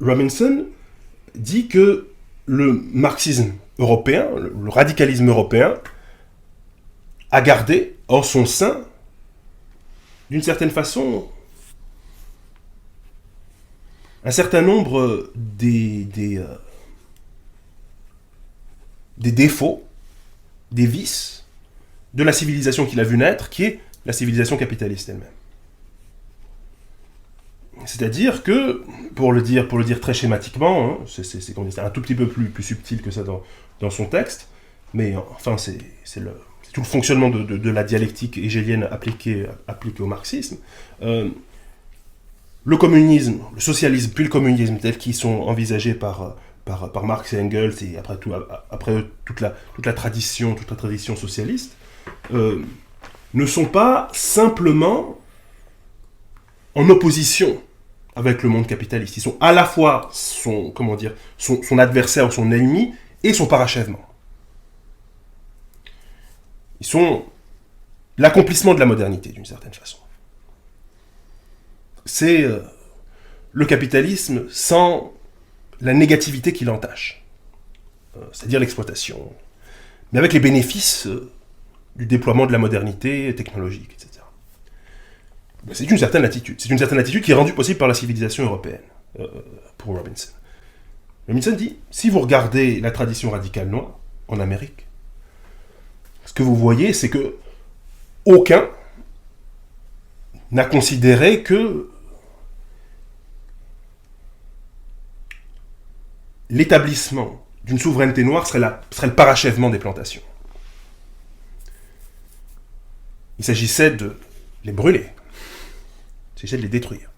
Robinson dit que le marxisme européen, le radicalisme européen, a gardé en son sein, d'une certaine façon, un certain nombre des défauts, des vices de la civilisation qu'il a vu naître, qui est la civilisation capitaliste elle-même. C'est-à-dire que, pour le dire très schématiquement, hein, c'est un tout petit peu plus subtil que ça dans son texte, mais enfin c'est tout le fonctionnement de la dialectique hégélienne appliquée au marxisme. Le communisme, le socialisme puis le communisme tels qu'ils sont envisagés par Marx et Engels et après toute la tradition socialiste, ne sont pas simplement en opposition avec le monde capitaliste. Ils sont à la fois son adversaire ou son ennemi et son parachèvement. Ils sont l'accomplissement de la modernité, d'une certaine façon. C'est le capitalisme sans la négativité qui l'entache, c'est-à-dire l'exploitation, mais avec les bénéfices du déploiement de la modernité technologique, etc. C'est une certaine attitude. C'est une certaine attitude qui est rendue possible par la civilisation européenne, pour Robinson. Robinson dit, si vous regardez la tradition radicale noire en Amérique, ce que vous voyez, c'est que aucun n'a considéré que l'établissement d'une souveraineté noire serait le parachèvement des plantations. Il s'agissait de les brûler. Il s'agissait de les détruire.